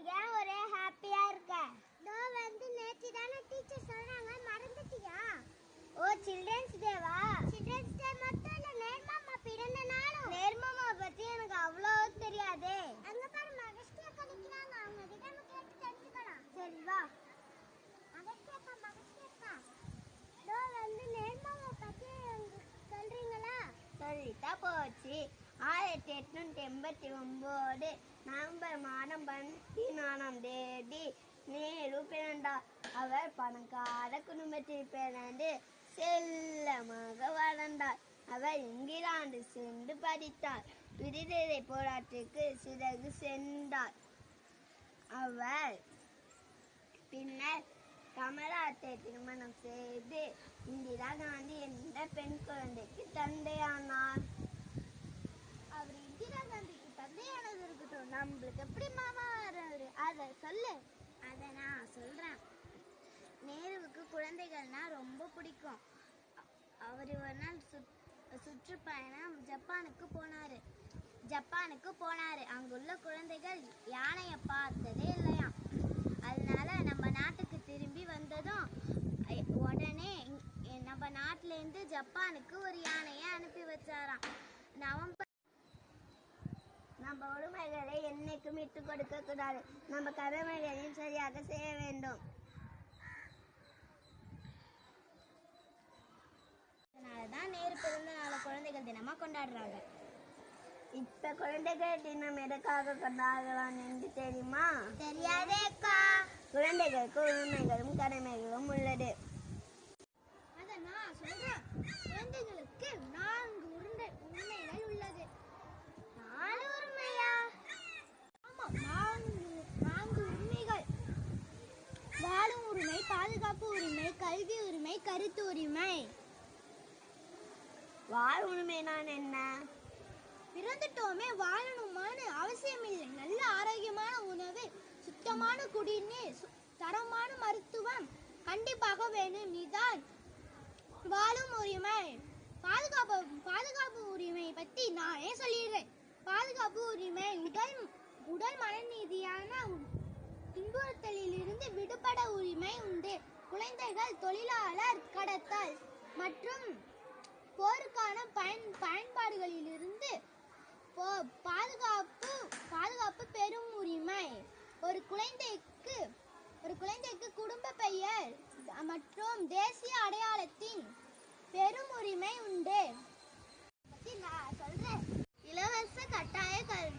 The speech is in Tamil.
இன்னைக்கு ஏன் ஒரே ஹாப்பியா இருக்க? நேத்து தானே டீச்சர் சொன்னாங்க, மறந்துட்டியா? ஓ, சில்ட்ரன்ஸ் டேவா? சில்ட்ரன்ஸ் டே மட்டும் இல்ல, நேர்மாமா பிறந்த நாளும். நேர்மாமா பத்தி எனக்கு அவ்வளவு தெரியாதே. அங்க பாரு, மகஸ்டி அக்கா நிக்கிறாங்க, அவங்க கிட்ட நம்ம கேட்டு தெரிஞ்சுக்கலாம். சரி வா. மகஸ்டி அக்கா நேர்மாமா பத்தி சொல்றீங்களா? சொல்லிட்டா போச்சு. 1889 நவம்பர் மாதம் 14ஆம் தேதி நேரு பிறந்தார். அவர் பணக்கார குடும்பத்தில் பிறந்து செல்லமாக வளர்ந்தார். அவர் இங்கிலாந்து சென்று படித்தார். விடுதலை போராட்டத்திற்கு சிறகு சென்றார். அவர் பின்னர் கமலாத்தை திருமணம் செய்து இந்திரா காந்தி என்ற பெண் குழந்தைக்கு தந்தையானார். அவர் இந்திரா காந்திக்கு தந்தையானது இருக்கட்டும், நம்மளுக்கு எப்படி மாமா வர்றாரு அதை சொல்லு. அதை நான் சொல்றேன். நேருவுக்கு குழந்தைகள்னா ரொம்ப பிடிக்கும். அவர் ஒரு நாள் சுற்றுப்பயணம் ஜப்பானுக்கு போனாரு. அங்குள்ள குழந்தைகள் யானையை பார்த்ததே இல்லையாம். அதனால நம்ம நாட்டுக்கு திரும்பி வந்ததும் உடனே நம்ம நாட்டிலேருந்து ஜப்பானுக்கு ஒரு யானையை அனுப்பி வச்சாராம். நம்ம உரிமைகளை என்னைக்கும் விட்டு கொடுக்க கூடாது. நம்ம கடமைகளையும் சரியாக செய்ய வேண்டும். அதனாலதான் நேரு பிறந்த நாள குழந்தைகள் தினமா கொண்டாடுறாங்க. இப்ப குழந்தைகள் தினம் எதுக்காக கொண்டாடலாம் என்று தெரியுமா? தெரியாதேக்கா. குழந்தைகளுக்கு உரிமைகளும் கடமைகளும் உள்ளது. அத நான் சொல்றேன். குழந்தைகளுக்கு 4 உரிமைகள் உள்ளது. 4 உரிமையா? ஆமா, 4 உரிமைகள். வாழும் உரிமை, பாதுகாப்பு உரிமை, கல்வி உரிமை, கருத்து உரிமை. வாழும் உரிமைதான் என்ன? பிறந்துட்டோமே, வாழணுமான்னு அவசியம் இல்லை. நல்ல ஆரோக்கியமான உணவு, சுத்தமான குடிநீர், தரமான மருத்துவம் கண்டிப்பாக வேணும். இதுதான் வாழும் உரிமை. பாதுகாப்பு உரிமை பத்தி நானே சொல்லிடுறேன். பாதுகாப்பு உரிமை உடல் மனநீதியான துன்புறுத்தலில் இருந்து விடுபட உரிமை உண்டு. குழந்தைகள் தொழிலாளர் கடத்தல் மற்றும் போருக்கான பயன்பாடுகளிலிருந்து பாதுகாப்பு பெறும் உரிமை. ஒரு குழந்தைக்கு குடும்ப பெயர் மற்றும் தேசிய அடையாளத்தின் பெரும் உரிமை உண்டு. நான் சொல்றேன். இலவச கட்டாய கல்வி.